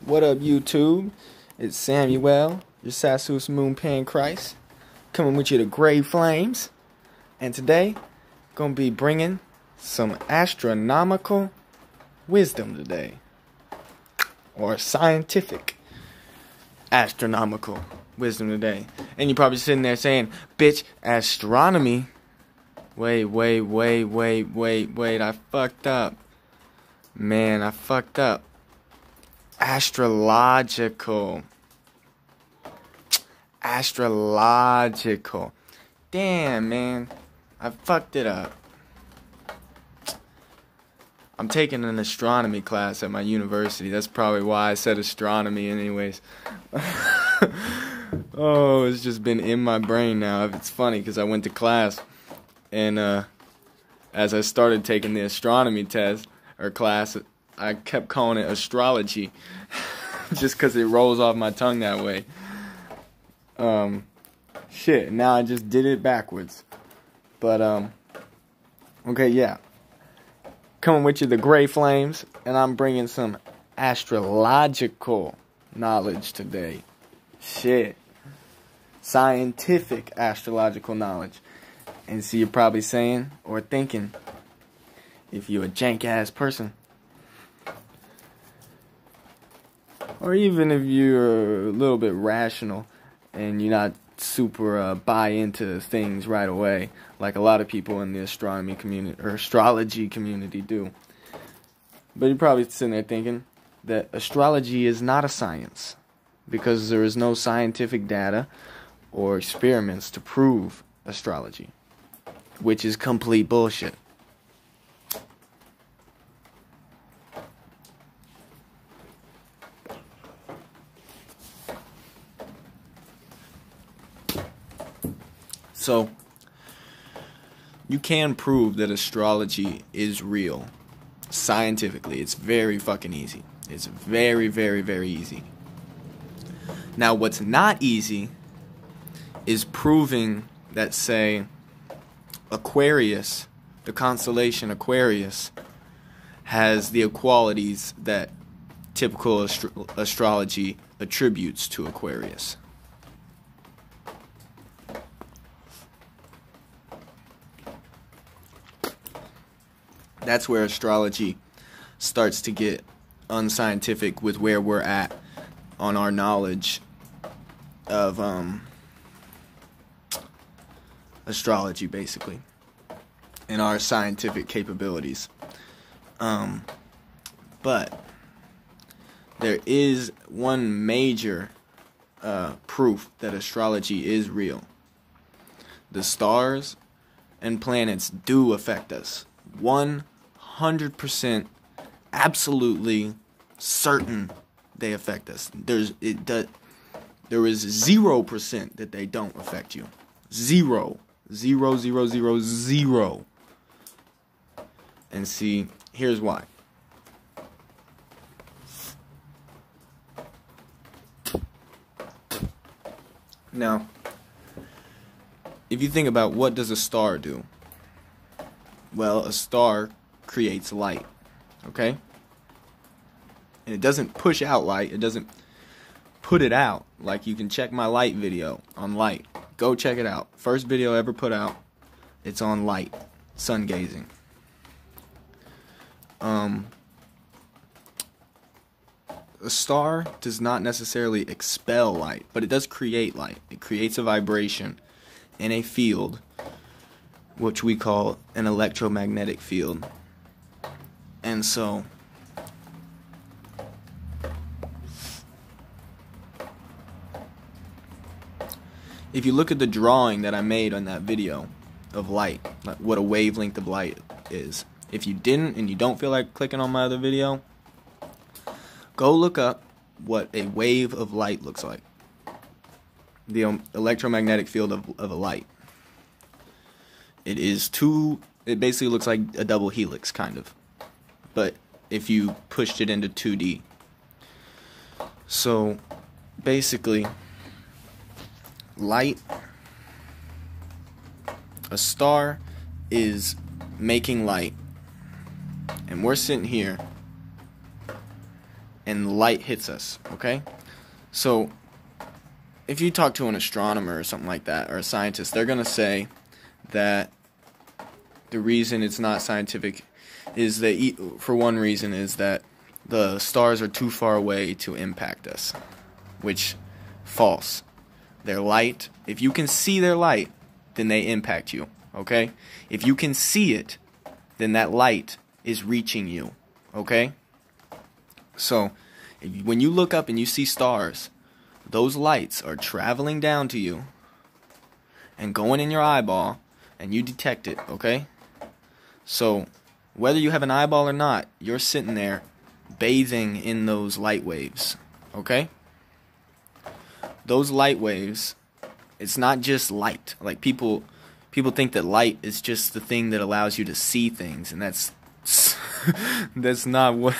What up, YouTube? It's Samuel, your Sassus Moonpan Christ, coming with you to Gray Flames. And today, gonna be bringing some astronomical wisdom today. Or scientific astronomical wisdom today. And you're probably sitting there saying, bitch, astronomy? Wait, I fucked up. Man, I fucked up. Astrological. Damn, man. I fucked it up. I'm taking an astronomy class at my university. That's probably why I said astronomy anyways. Oh, it's just been in my brain now. It's funny because I went to class and as I started taking the astronomy test or class, I kept calling it astrology just because it rolls off my tongue that way. Shit, now I just did it backwards. But, okay, yeah. Coming with you, the Gray Flames, and I'm bringing some astrological knowledge today. Shit. Scientific astrological knowledge. And so you're probably saying or thinking, if you're a jank-ass person, or even if you're a little bit rational and you're not super buy into things right away, like a lot of people in the astronomy community or astrology community do. But you're probably sitting there thinking that astrology is not a science because there is no scientific data or experiments to prove astrology, which is complete bullshit. So, you can prove that astrology is real. Scientifically, it's very fucking easy. It's very, very, very easy. Now, what's not easy is proving that, say, Aquarius, the constellation Aquarius, has the qualities that typical astrology attributes to Aquarius. That's where astrology starts to get unscientific with where we're at on our knowledge of astrology, basically, and our scientific capabilities. But there is one major proof that astrology is real. The stars and planets do affect us. 100% absolutely certain they affect us. There is 0% that they don't affect you. 0. And see, here's why. Now, if you think about what does a star do? Well, a star creates light, okay? And it doesn't push out light. It doesn't put it out. Like, you can check my light video on light. Go check it out. First video ever put out. It's on light. Sun gazing. A star does not necessarily expel light, but it does create light. It creates a vibration in a field, which we call an electromagnetic field. And so, if you look at the drawing that I made on that video of light, like what a wavelength of light is, if you didn't and you don't feel like clicking on my other video, go look up what a wave of light looks like. The electromagnetic field of a light. It basically looks like a double helix, kind of. But if you pushed it into 2D. So, basically, light, a star is making light. And we're sitting here and light hits us, okay? So if you talk to an astronomer or something like that, or a scientist, they're going to say that the reason it's not scientific is that, for one reason, is that the stars are too far away to impact us, which false. Their light, if you can see their light, then they impact you, okay? If you can see it, then that light is reaching you, okay? So, when you look up and you see stars, those lights are traveling down to you and going in your eyeball, and you detect it, okay? So, whether you have an eyeball or not, you're sitting there bathing in those light waves, okay? Those light waves, it's not just light. Like, people think that light is just the thing that allows you to see things, and that's not what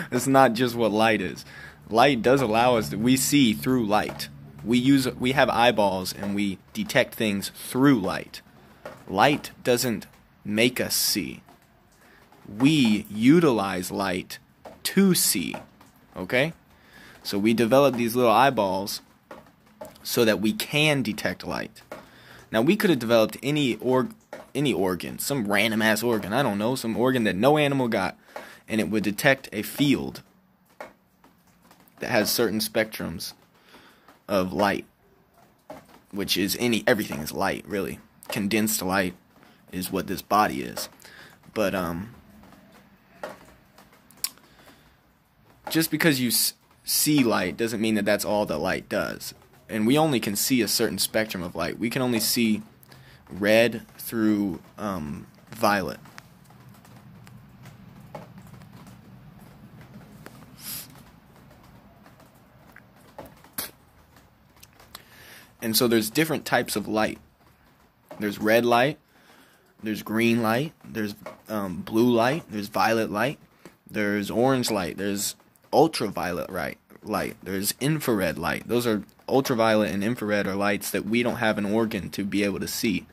that's not just what light is. Light does allow us we see through light. We have eyeballs and we detect things through light. Light doesn't make us see. We utilize light to see. Okay? So we develop these little eyeballs so that we can detect light. Now, we could have developed any organ, some random ass organ, I don't know, some organ that no animal got, and it would detect a field that has certain spectrums of light, which is everything is light, really. Condensed light is what this body is. But just because you see light doesn't mean that that's all that light does. And we only can see a certain spectrum of light. We can only see red through violet. And so there's different types of light. There's red light, there's green light, there's blue light, there's violet light, there's orange light, there's ultraviolet light, there's infrared light. Those are ultraviolet and infrared are lights that we don't have an organ to be able to see.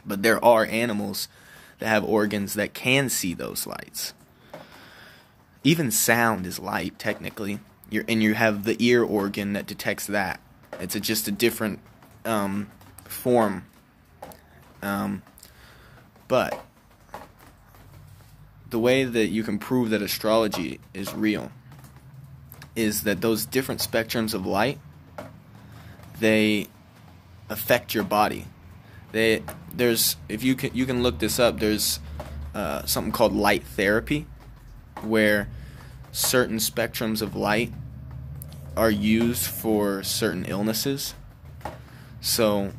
But there are animals that have organs that can see those lights. Even sound is light, technically. You have the ear organ that detects that. It's just a different form. But the way that you can prove that astrology is real is that those different spectrums of light, they affect your body. If you can look this up, there's something called light therapy, where certain spectrums of light are used for certain illnesses. So,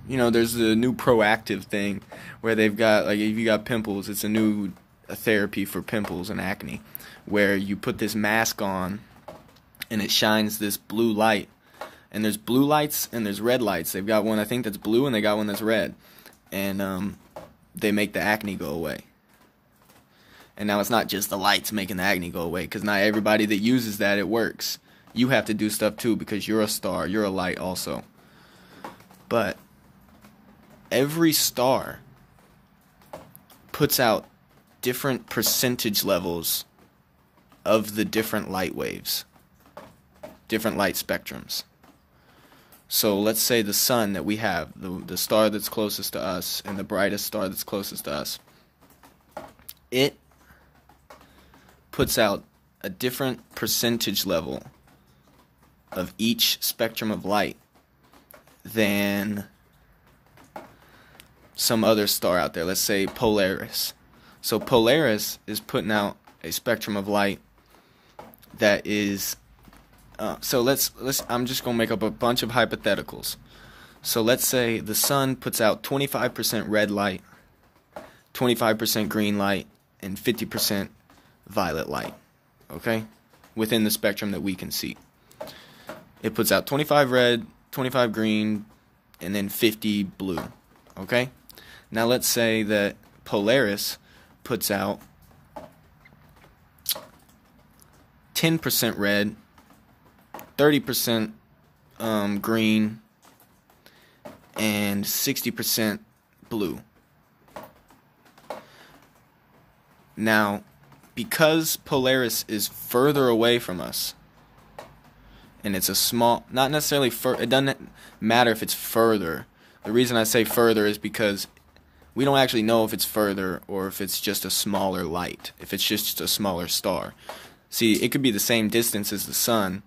there's the new proactive thing where they've got, like, if you got pimples, it's a therapy for pimples and acne, where you put this mask on and it shines this blue light. And there's blue lights and there's red lights. They've got one, I think, that's blue, and they got one that's red. And they make the acne go away. And now it's not just the lights making the acne go away, because not everybody that uses that, it works. You have to do stuff too, because you're a star. You're a light also. But every star puts out different percentage levels of the different light waves, different light spectrums. So let's say the sun that we have, the star that's closest to us and the brightest star that's closest to us, it puts out a different percentage level of each spectrum of light than some other star out there. Let's say Polaris. So Polaris is putting out a spectrum of light that is so let's I'm just going to make up a bunch of hypotheticals. So let's say the sun puts out 25% red light, 25% green light, and 50% violet light. Okay? Within the spectrum that we can see. It puts out 25 red, 25 green, and then 50 blue. Okay? Now let's say that Polaris puts out 10% red, 30% green, and 60% blue. Now, because Polaris is further away from us, and it's a small, not necessarily it doesn't matter if it's further. The reason I say further is because we don't actually know if it's further or if it's just a smaller light, if it's just a smaller star. See, it could be the same distance as the sun,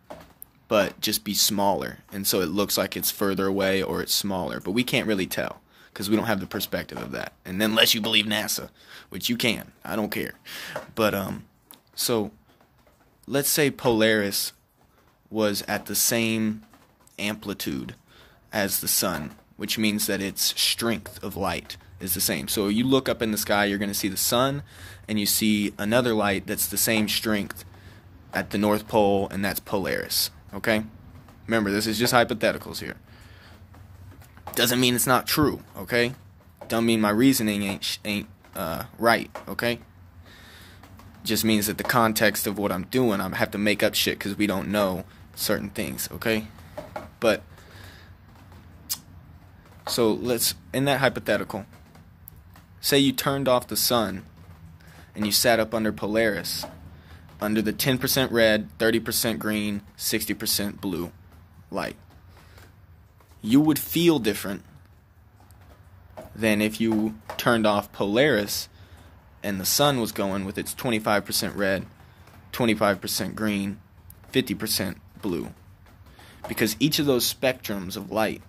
but just be smaller, and so it looks like it's further away or it's smaller, but we can't really tell because we don't have the perspective of that. And unless you believe NASA, which you can, I don't care. But so let's say Polaris was at the same amplitude as the sun, which means that its strength of light is the same. So you look up in the sky, you're going to see the sun, and you see another light that's the same strength at the North Pole, and that's Polaris. Okay? Remember, this is just hypotheticals here. Doesn't mean it's not true, okay? Don't mean my reasoning ain't right, okay? Just means that the context of what I'm doing, I have to make up shit because we don't know certain things, okay? But so let's, in that hypothetical, say you turned off the sun and you sat up under Polaris, under the 10% red, 30% green, 60% blue light. You would feel different than if you turned off Polaris and the sun was going with its 25% red, 25% green, 50% blue. Because each of those spectrums of light,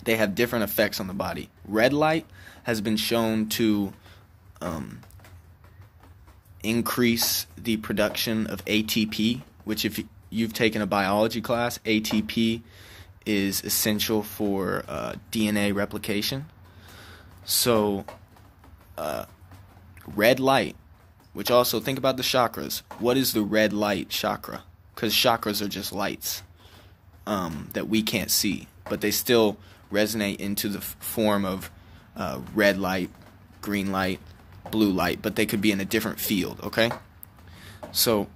they have different effects on the body. Red light has been shown to increase the production of ATP, which if you've taken a biology class, ATP is essential for DNA replication. So red light, which also, think about the chakras. What is the red light chakra? Because chakras are just lights that we can't see, but they still resonate into the form of red light, green light, blue light, but they could be in a different field, okay? So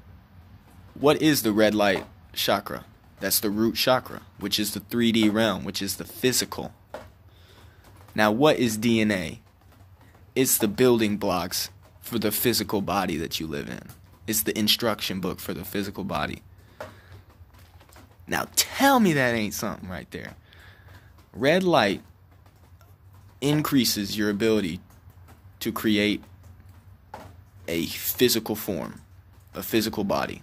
what is the red light chakra? That's the root chakra, which is the 3D realm, which is the physical. Now, what is DNA? It's the building blocks for the physical body that you live in. It's the instruction book for the physical body. Now, tell me that ain't something right there. Red light increases your ability to create a physical form, a physical body.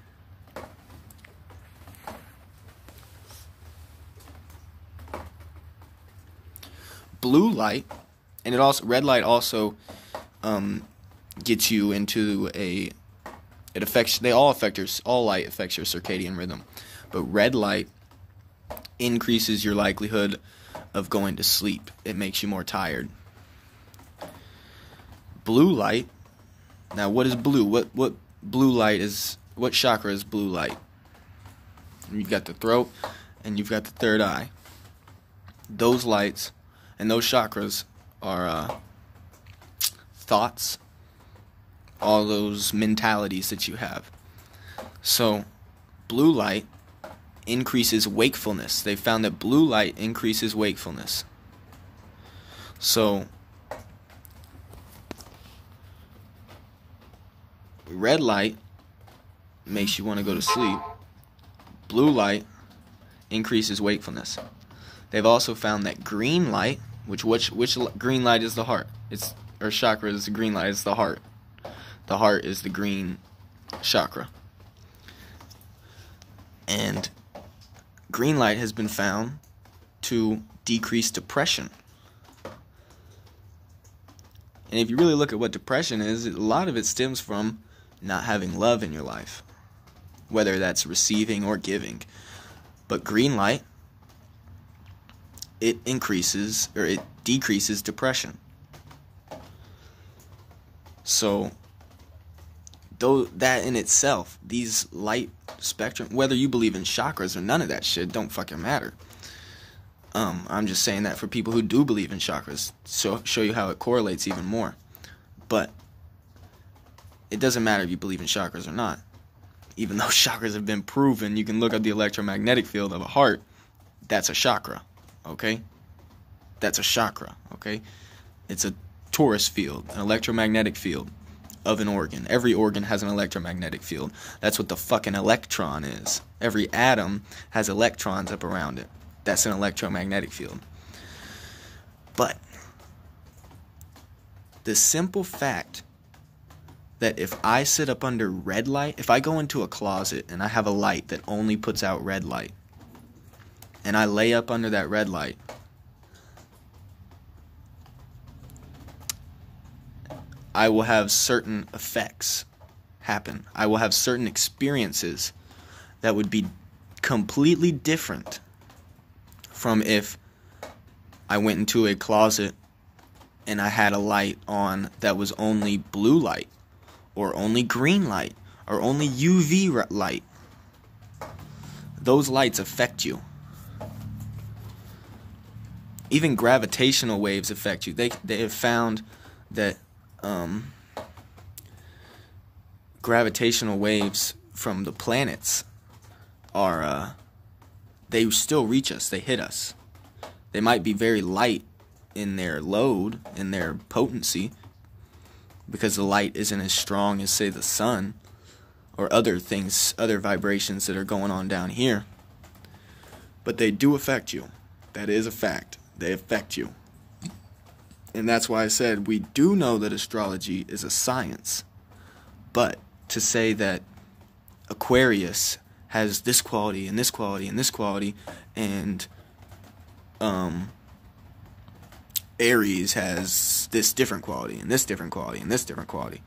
Blue light, and it also, red light also gets you into it affects, all light affects your circadian rhythm, but red light increases your likelihood of going to sleep. It makes you more tired. Blue light, now what is blue? What blue light is, what chakra is blue light? You've got the throat and you've got the third eye. Those lights and those chakras are thoughts, all those mentalities that you have. So blue light increases wakefulness. They found that blue light increases wakefulness. So red light makes you want to go to sleep. Blue light increases wakefulness. They've also found that green light, which green light is the heart. Or chakra is the green light. It's the heart. The heart is the green chakra. And green light has been found to decrease depression. And if you really look at what depression is, a lot of it stems from not having love in your life, whether that's receiving or giving. But green light, it increases or it decreases depression. So though that in itself, these light spectrum, whether you believe in chakras or none of that shit, don't fucking matter. I'm just saying that for people who do believe in chakras, so show you how it correlates even more. But it doesn't matter if you believe in chakras or not. Even though chakras have been proven, you can look up the electromagnetic field of a heart. That's a chakra, okay? That's a chakra, okay? It's a torus field, an electromagnetic field of an organ. Every organ has an electromagnetic field. That's what the fucking electron is. Every atom has electrons up around it. That's an electromagnetic field. But the simple fact that if I sit up under red light, if I go into a closet and I have a light that only puts out red light, and I lay up under that red light, I will have certain effects happen. I will have certain experiences that would be completely different from if I went into a closet and I had a light on that was only blue light, or only green light, or only UV light. Those lights affect you. Even gravitational waves affect you. They have found that gravitational waves from the planets are, they still reach us, they hit us. They might be very light in their load, in their potency, because the light isn't as strong as, say, the sun, or other things, other vibrations that are going on down here. But they do affect you. That is a fact. They affect you. And that's why I said we do know that astrology is a science. But to say that Aquarius has this quality and this quality and this quality, and Aries has this different quality and this different quality and this different quality,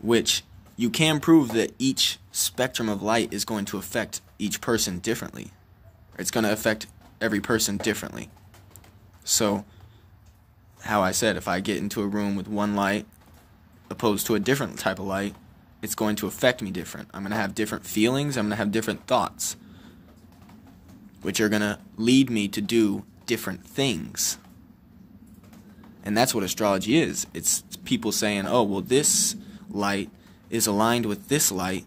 which you can prove that each spectrum of light is going to affect each person differently. It's going to affect every person differently. So, how I said, if I get into a room with one light opposed to a different type of light, it's going to affect me different. I'm going to have different feelings. I'm going to have different thoughts, which are going to lead me to do different things. And that's what astrology is. It's people saying, oh, well, this light is aligned with this light,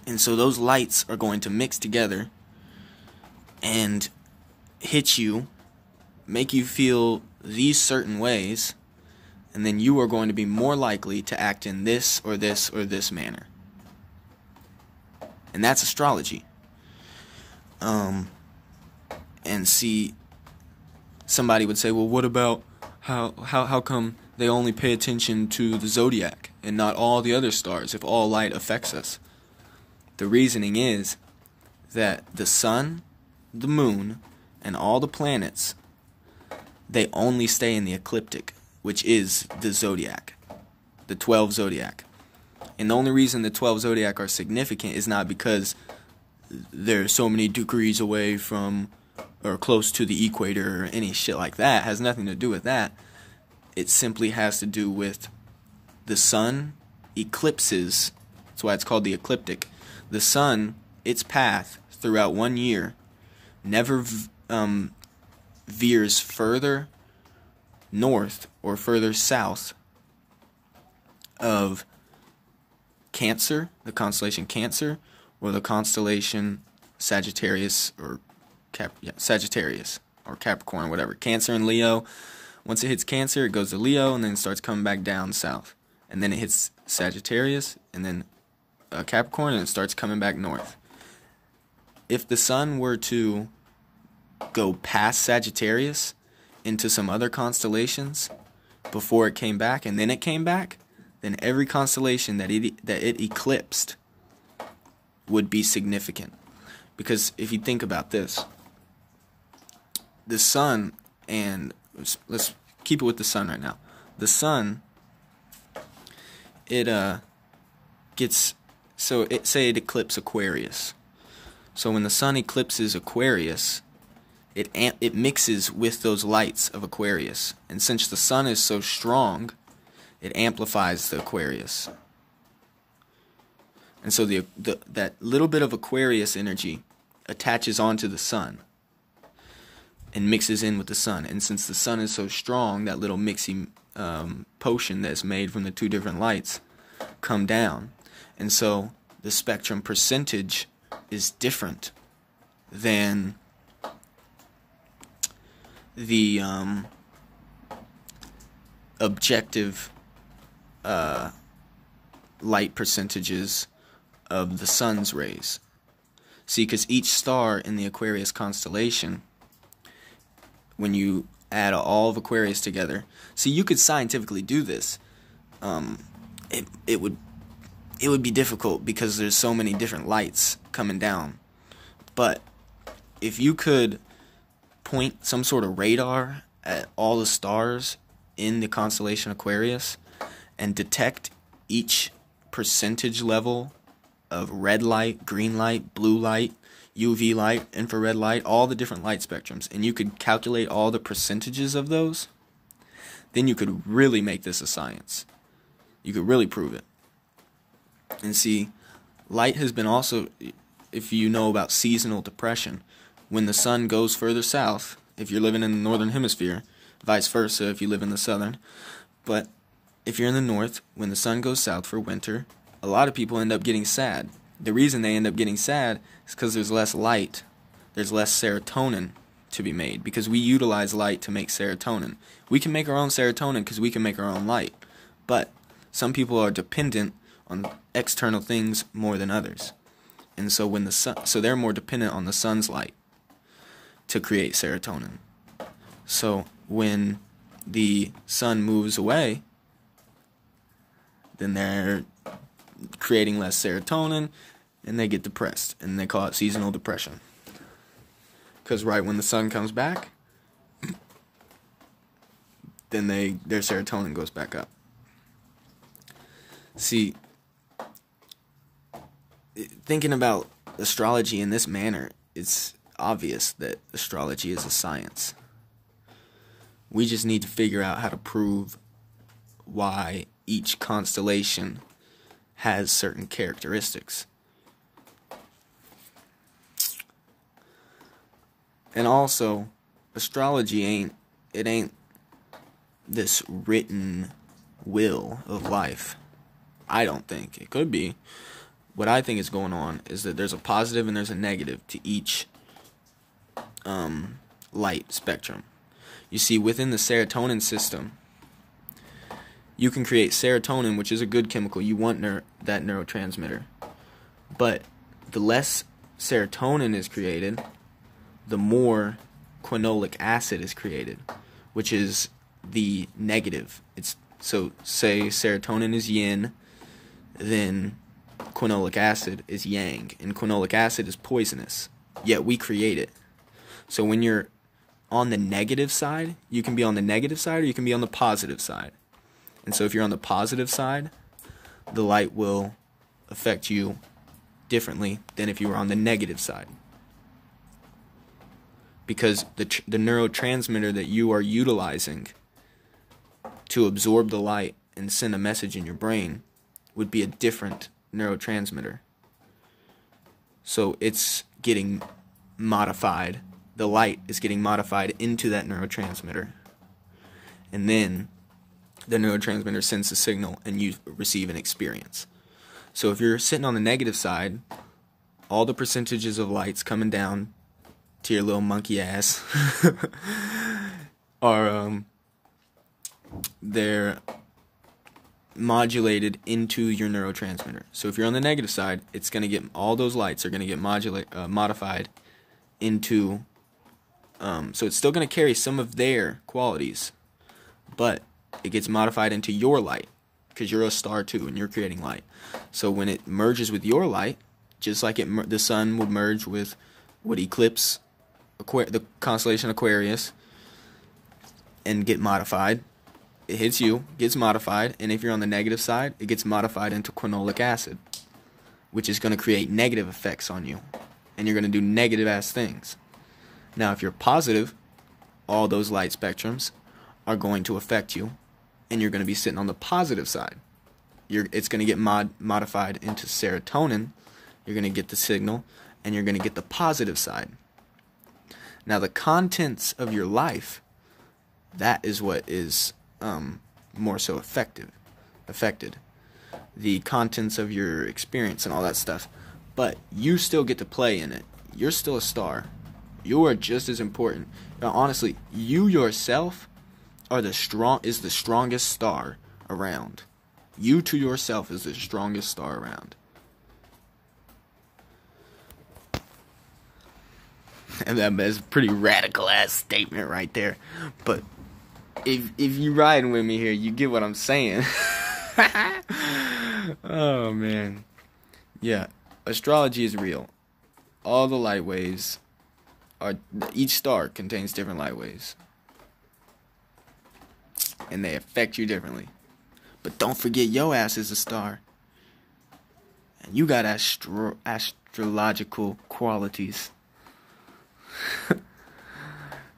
and so those lights are going to mix together and hit you, make you feel these certain ways, and then you are going to be more likely to act in this or this or this manner. And that's astrology. And see, somebody would say, well, what about how come they only pay attention to the zodiac and not all the other stars if all light affects us? The reasoning is that the sun, the moon, and all the planets, they only stay in the ecliptic, which is the zodiac, the 12 zodiac. And the only reason the 12 zodiac are significant is not because they're so many degrees away from or close to the equator or any shit like that. It has nothing to do with that. It simply has to do with the sun eclipses. That's why it's called the ecliptic. The sun, its path throughout 1 year, never veers further north or further south of Cancer, the constellation Cancer, or the constellation Sagittarius or Sagittarius or Capricorn, whatever. Cancer and Leo. Once it hits Cancer, it goes to Leo and then it starts coming back down south. And then it hits Sagittarius and then Capricorn, and it starts coming back north. If the sun were to go past Sagittarius into some other constellations before it came back, and then it came back, then every constellation that it eclipsed would be significant. Because if you think about this, the sun, and let's keep it with the sun right now. The sun, it gets, so say it eclipses Aquarius. So when the sun eclipses Aquarius, it mixes with those lights of Aquarius. And since the sun is so strong, it amplifies the Aquarius. And so that little bit of Aquarius energy attaches onto the sun and mixes in with the sun. And since the sun is so strong, that little mixing potion that's made from the two different lights come down. And so the spectrum percentage is different than the objective light percentages of the sun's rays. See, because each star in the Aquarius constellation, when you add all of Aquarius together, see, you could scientifically do this. It would be difficult because there's so many different lights coming down. But if you could point some sort of radar at all the stars in the constellation Aquarius and detect each percentage level of red light, green light, blue light, UV light, infrared light, all the different light spectrums, and you could calculate all the percentages of those, then you could really make this a science. You could really prove it. And see, light has been also, if you know about seasonal depression, when the sun goes further south, if you're living in the northern hemisphere, vice versa if you live in the southern, but if you're in the north, when the sun goes south for winter, a lot of people end up getting sad. The reason they end up getting sad is because there's less light. There's less serotonin to be made because we utilize light to make serotonin. We can make our own serotonin because we can make our own light. But some people are dependent on external things more than others. And so when the sun, so they're more dependent on the sun's light to create serotonin. So when the sun moves away, then they're creating less serotonin, and they get depressed, and they call it seasonal depression. Because right when the sun comes back, then their serotonin goes back up. See, thinking about astrology in this manner, it's obvious that astrology is a science. We just need to figure out how to prove why each constellation has certain characteristics. And also, astrology ain't this written will of life. I don't think. It could be. What I think is going on is that there's a positive and there's a negative to each light spectrum. You see, within the serotonin system, you can create serotonin, which is a good chemical. You want that neurotransmitter. But the less serotonin is created, the more quinolic acid is created, which is the negative. So say serotonin is yin, then quinolic acid is yang, and quinolic acid is poisonous, yet we create it. So when you're on the negative side, you can be on the negative side or you can be on the positive side. And so if you're on the positive side, the light will affect you differently than if you were on the negative side. Because the neurotransmitter that you are utilizing to absorb the light and send a message in your brain would be a different neurotransmitter. So it's getting modified. The light is getting modified into that neurotransmitter. And then the neurotransmitter sends a signal and you receive an experience. So if you're sitting on the negative side, all the percentages of lights coming down to your little monkey ass are they're modulated into your neurotransmitter. So if you're on the negative side, it's going to get, all those lights are going to get modified into so it's still going to carry some of their qualities, but it gets modified into your light because you're a star too and you're creating light. So when it merges with your light, just like the sun would merge with what eclipse the constellation Aquarius and get modified, it hits you, gets modified, and if you're on the negative side, it gets modified into quinolic acid, which is going to create negative effects on you, and you're going to do negative ass things. Now if you're positive, all those light spectrums are going to affect you, and you're going to be sitting on the positive side. It's going to get modified into serotonin, you're going to get the signal, and you're going to get the positive side. Now the contents of your life, that is what is more so affected. The contents of your experience and all that stuff. But you still get to play in it. You're still a star. You are just as important. Now, honestly, you yourself are the strongest star around. You to yourself is the strongest star around. And that's a pretty radical ass statement right there. But if you riding with me here, you get what I'm saying. Oh man. Yeah, astrology is real. All the light waves are, each star contains different light waves. And they affect you differently. But don't forget your ass is a star. And you got astrological qualities.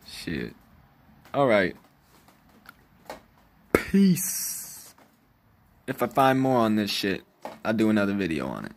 Shit. Alright. Peace. If I find more on this shit, I'll do another video on it.